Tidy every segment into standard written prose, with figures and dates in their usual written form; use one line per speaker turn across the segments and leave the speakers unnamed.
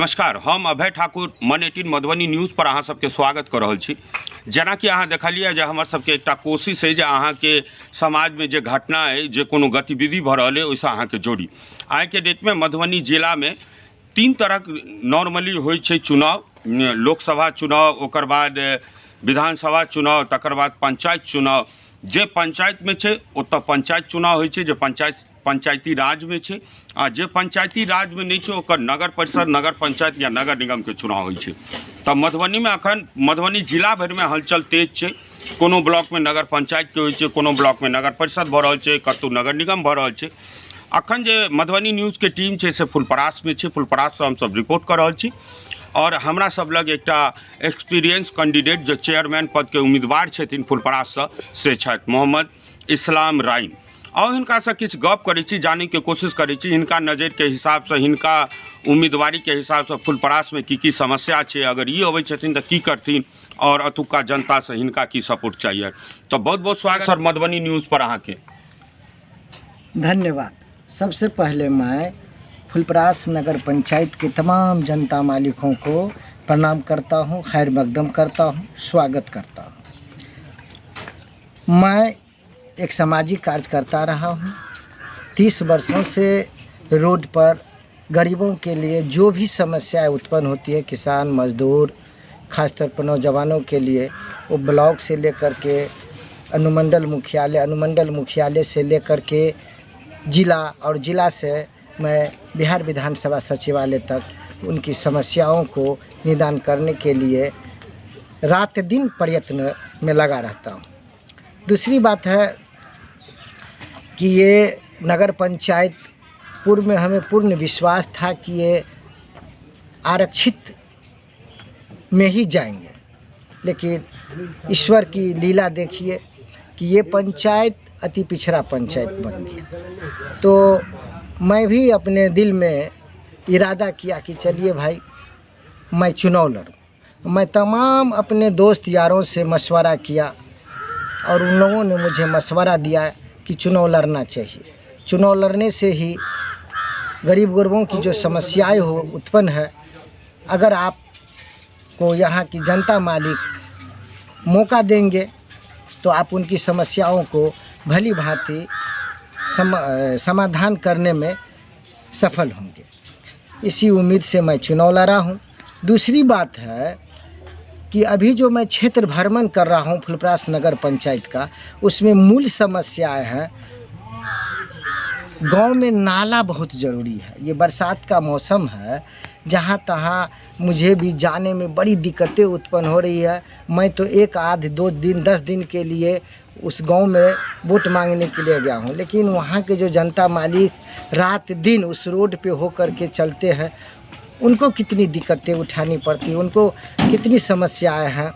नमस्कार, हम अभय ठाकुर मन 18 मधुबनी न्यूज़ पर अहाँ सबके स्वागत कर रहल छी। जेना कि अहाँ देखलिए जे हमर सबके एकटा कोशिश है जे अहाँ के समाज में जे घटना है जे कोनो गतिविधि भ रहल है ओहिसँ अहाँ के जोड़ी। आइ के डेट में मधुबनी जिला में 3 तरह नॉर्मली होइ छै चुनाव, लोकसभा चुनाव, ओकर बाद विधानसभा चुनाव, तकर बाद पंचायत चुनाव। जे पंचायत में छै ओतऽ पंचायत चुनाव होइ छै, जे पंचायती राज में छै, आ जे पंचायती राज में नहीं छै ओकर नगर परिषद, नगर पंचायत या नगर निगम के चुनाव होइ छै। तऽ मधुबनी में अखन मधुबनी जिला भर में हलचल तेज छै। कोनो ब्लॉक में नगर पंचायत के होइ छै, कोनो ब्लॉक में नगर परिषद भऽ रहल छै, कतौ नगर निगम भऽ रहल छै। अखन जे मधुबनी न्यूज़ के टीम छै से फुलपरास में छै, फुलपरास से हम सब रिपोर्ट कर रहल छी। और हमरा सब लग एकटा एक्सपीरियंस कैंडिडेट जो चेयरमैन पद के उम्मीदवार छथिन फुलपरास से छथि मोहम्मद इस्लाम राइन। और हिनका से किछु गप करै छी, जाने के कोशिश करै छी हिनका नज़र के हिसाब से, हिनका उम्मीदवारी के हिसाब से फुलपरास में की समस्या छै, अगर ई अबै छथिन तऽ की करथिन, और अतुका जनता से हिनका की सपोर्ट चाहिए। तो बहुत बहुत स्वागत सर मधुबनी न्यूज़ पर अहाँ के।
धन्यवाद। सबसे पहले मैं फुलपरास नगर पंचायत के तमाम जनता मालिकों को प्रणाम करता हूं, खैर मकदम करता हूं, स्वागत करता हूं। मैं एक सामाजिक कार्यकर्ता रहा हूं। 30 वर्षों से रोड पर गरीबों के लिए जो भी समस्याएं उत्पन्न होती है, किसान, मजदूर, खासतौर पर नौजवानों के लिए, वो ब्लॉक से लेकर के अनुमंडल मुख्यालय से लेकर के जिला, और जिला से मैं बिहार विधानसभा सचिवालय तक उनकी समस्याओं को निदान करने के लिए रात दिन प्रयत्न में लगा रहता हूँ। दूसरी बात है कि ये नगर पंचायत पूर्व में हमें पूर्ण विश्वास था कि ये आरक्षित में ही जाएंगे, लेकिन ईश्वर की लीला देखिए कि ये पंचायत अति पिछड़ा पंचायत बन गया। तो मैं भी अपने दिल में इरादा किया कि चलिए भाई मैं चुनाव लड़ूं। मैं तमाम अपने दोस्त यारों से मशवरा किया और उन लोगों ने मुझे मशवरा दिया कि चुनाव लड़ना चाहिए। चुनाव लड़ने से ही गरीब गुरबों की जो समस्याएं हो उत्पन्न है, अगर आपको यहाँ की जनता मालिक मौका देंगे तो आप उनकी समस्याओं को भली भांति समाधान करने में सफल होंगे। इसी उम्मीद से मैं चुनाव लड़ा हूँ। दूसरी बात है कि अभी जो मैं क्षेत्र भ्रमण कर रहा हूँ फुलपरास नगर पंचायत का, उसमें मूल समस्याएं हैं। गांव में नाला बहुत ज़रूरी है। ये बरसात का मौसम है, जहाँ तहाँ मुझे भी जाने में बड़ी दिक्कतें उत्पन्न हो रही है। मैं तो 1 आध 2 दिन 10 दिन के लिए उस गांव में वोट मांगने के लिए गया हूं, लेकिन वहां के जो जनता मालिक रात दिन उस रोड पे होकर के चलते हैं, उनको कितनी दिक्कतें उठानी पड़ती, उनको कितनी समस्याएं हैं,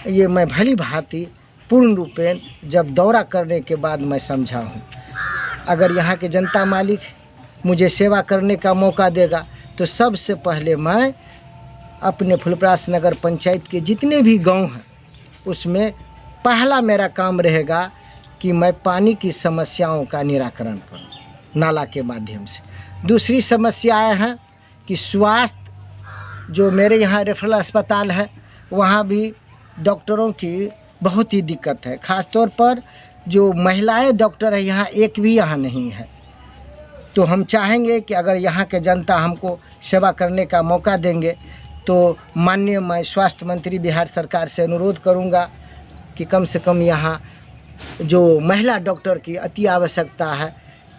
ये मैं भली भांति पूर्ण रूपेण जब दौरा करने के बाद मैं समझा हूँ। अगर यहाँ के जनता मालिक मुझे सेवा करने का मौका देगा तो सबसे पहले मैं अपने फुलपरास नगर पंचायत के जितने भी गांव हैं उसमें पहला मेरा काम रहेगा कि मैं पानी की समस्याओं का निराकरण करूं नाला के माध्यम से। दूसरी समस्याएं हैं कि स्वास्थ्य, जो मेरे यहाँ रेफरल अस्पताल है वहाँ भी डॉक्टरों की बहुत ही दिक्कत है। ख़ास तौर पर जो महिलाएं डॉक्टर है यहाँ एक भी यहाँ नहीं है। तो हम चाहेंगे कि अगर यहाँ के जनता हमको सेवा करने का मौका देंगे तो माननीय मैं स्वास्थ्य मंत्री बिहार सरकार से अनुरोध करूँगा कि कम से कम यहाँ जो महिला डॉक्टर की अति आवश्यकता है,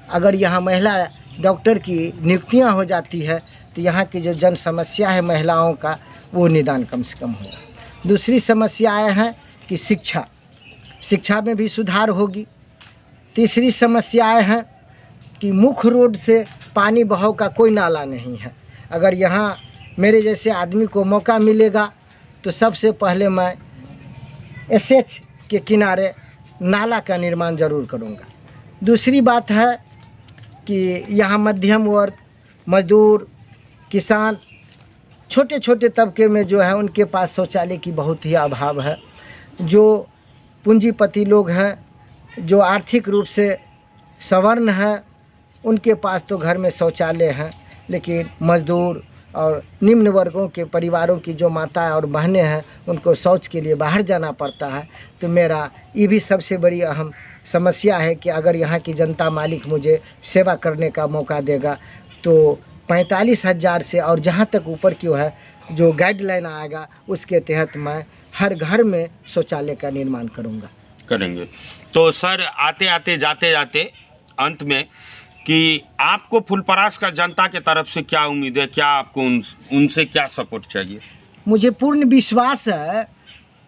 अगर यहाँ महिला डॉक्टर की नियुक्तियाँ हो जाती है तो यहाँ की जो जन समस्या है महिलाओं का, वो निदान कम से कम होगा। दूसरी समस्याएं हैं कि शिक्षा में भी सुधार होगी। तीसरी समस्याएं हैं कि मुख्य रोड से पानी बहाव का कोई नाला नहीं है। अगर यहाँ मेरे जैसे आदमी को मौका मिलेगा तो सबसे पहले मैं एसएच के किनारे नाला का निर्माण ज़रूर करूँगा। दूसरी बात है कि यहाँ मध्यम वर्ग, मजदूर, किसान, छोटे छोटे तबके में जो है उनके पास शौचालय की बहुत ही अभाव है। जो पूंजीपति लोग हैं, जो आर्थिक रूप से सवर्ण हैं, उनके पास तो घर में शौचालय हैं, लेकिन मजदूर और निम्न वर्गों के परिवारों की जो माताएं और बहनें हैं उनको शौच के लिए बाहर जाना पड़ता है। तो मेरा ये भी सबसे बड़ी अहम समस्या है कि अगर यहाँ की जनता मालिक मुझे सेवा करने का मौका देगा तो 45,000 से और जहाँ तक ऊपर क्यों है जो गाइडलाइन आएगा उसके तहत मैं हर घर में शौचालय का निर्माण
करेंगे। तो सर आते आते जाते जाते अंत में कि आपको फुलपरास का जनता के तरफ से क्या उम्मीद है, क्या आपको उनसे क्या सपोर्ट चाहिए?
मुझे पूर्ण विश्वास है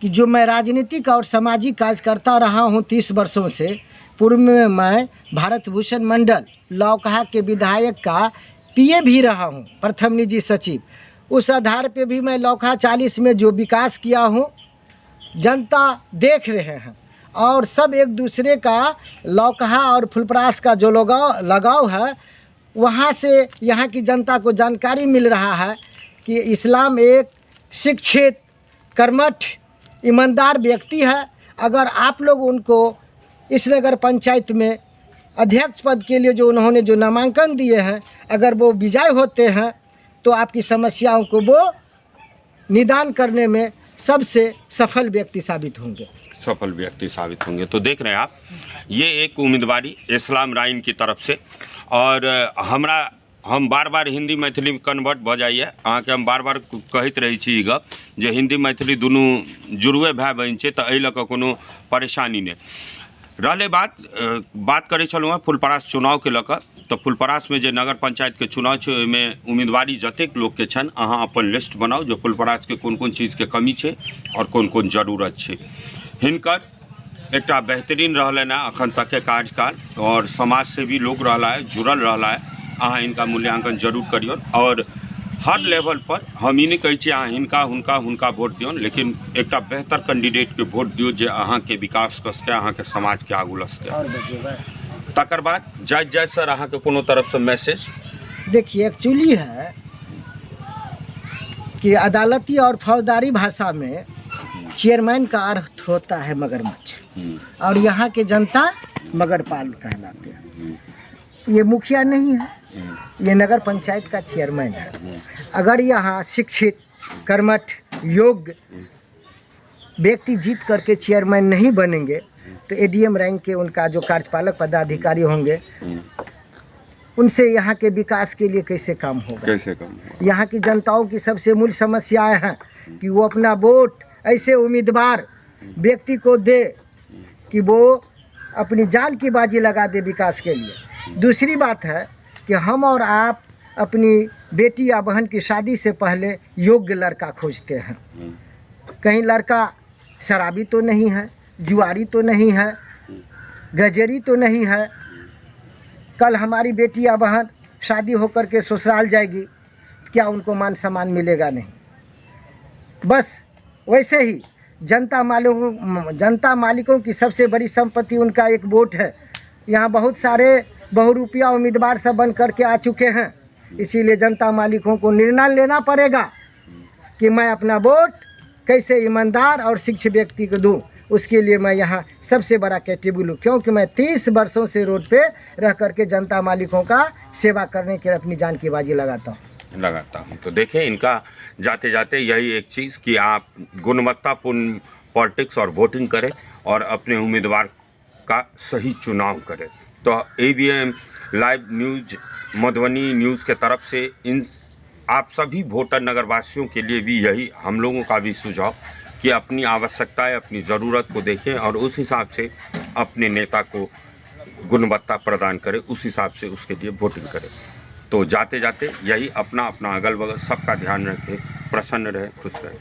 कि जो मैं राजनीतिक और सामाजिक कार्य करता रहा हूँ 30 वर्षों से। पूर्व में मैं भारत भूषण मंडल लौकहा के विधायक का पीए भी रहा हूँ, प्रथम निजी सचिव। उस आधार पे भी मैं लौकहा 40 में जो विकास किया हूँ जनता देख रहे हैं और सब एक दूसरे का लौकहा और फुलपरास का जो लगाव है वहाँ से यहाँ की जनता को जानकारी मिल रहा है कि इस्लाम एक शिक्षित कर्मठ ईमानदार व्यक्ति है। अगर आप लोग उनको इस नगर पंचायत में अध्यक्ष पद के लिए जो उन्होंने जो नामांकन दिए हैं अगर वो विजय होते हैं तो आपकी समस्याओं को वो निदान करने में सबसे सफल व्यक्ति साबित होंगे।
तो देख रहे हैं आप, ये एक उम्मीदवारी इस्लाम राइन की तरफ से। और हम बार बार हिंदी मैथिली में कन्वर्ट भ जाइए अहाँ के हम बार बार कहते रही छी गप जे हिंदी मैथिली दुनू जुड़वे भाई बहन छै, तो एहि लऽ कऽ कोनो परेशानी नहीं रहले। बात करे चलूँ हैं फुलपरास चुनाव के लऽ। तो फुलपरास में जो नगर पंचायत के चुनाव है में उम्मीदवारी जतेक लोग के छन अहाँ अपन लिस्ट बनाओ जो फुलपरास के कोन कोन चीज़ के कमी है और कोन कोन जरूरत है। हिनकर एक बेहतरीन रहलन है अखन तक के कार्यकाल और समाज से भी लोग रहा है जुड़ल रहा है। अहाँ इनका मूल्यांकन जरूर करियो और हर लेवल पर हम ही नहीं कहे छी अहाँ हिनका हुनका हुनका वोट दियौन, लेकिन एक बेहतर कैंडिडेट के वोट दियो जे अहाँ के विकास कऽ सके, अहाँ के समाज के आगू लऽ सके। तकर बाद जय सर अहाँ के कोनो तरफ से मैसेज।
देखिए एक्चुअली है कि अदालती और फौजदारी भाषा में चेयरमैन का अर्थ होता है मगरमच्छ और यहाँ के जनता मगरपाल कहलाते हैं। ये मुखिया नहीं है, ये नगर पंचायत का चेयरमैन है। अगर यहाँ शिक्षित कर्मठ योग्य व्यक्ति जीत करके चेयरमैन नहीं बनेंगे तो एडीएम रैंक के उनका जो कार्यपालक पदाधिकारी होंगे उनसे यहाँ के विकास के लिए कैसे काम होगा। यहाँ की जनताओं की सबसे मूल समस्याएं हैं कि वो अपना वोट ऐसे उम्मीदवार व्यक्ति को दे कि वो अपनी जान की बाजी लगा दे विकास के लिए। दूसरी बात है कि हम और आप अपनी बेटी या बहन की शादी से पहले योग्य लड़का खोजते हैं। कहीं लड़का शराबी तो नहीं है, जुआरी तो नहीं है, गजेरी तो नहीं है। कल हमारी बेटी या बहन शादी होकर के ससुराल जाएगी, क्या उनको मान सम्मान मिलेगा? नहीं। बस वैसे ही जनता मालिकों की सबसे बड़ी संपत्ति उनका एक वोट है। यहाँ बहुत सारे बहुरूपिया उम्मीदवार सब बन करके आ चुके हैं, इसीलिए जनता मालिकों को निर्णय लेना पड़ेगा कि मैं अपना वोट कैसे ईमानदार और शिक्षित व्यक्ति को दूँ। उसके लिए मैं यहाँ सबसे बड़ा कैटेबल हूँ, क्योंकि मैं 30 वर्षों से रोड पे रह करके जनता मालिकों का सेवा करने के लिए अपनी जान की बाजी लगाता हूँ।
तो देखें इनका जाते जाते यही एक चीज़ कि आप गुणवत्तापूर्ण पॉलिटिक्स और वोटिंग करें और अपने उम्मीदवार का सही चुनाव करें। तो ABM live news Madhubani news के तरफ से इन आप सभी वोटर नगरवासियों के लिए भी यही हम लोगों का भी सुझाव कि अपनी आवश्यकताएं अपनी ज़रूरत को देखें और उस हिसाब से अपने नेता को गुणवत्ता प्रदान करें, उस हिसाब से उसके लिए वोटिंग करें। तो जाते जाते यही अपना अगल बगल सबका ध्यान रखें, प्रसन्न रहे, खुश रहे।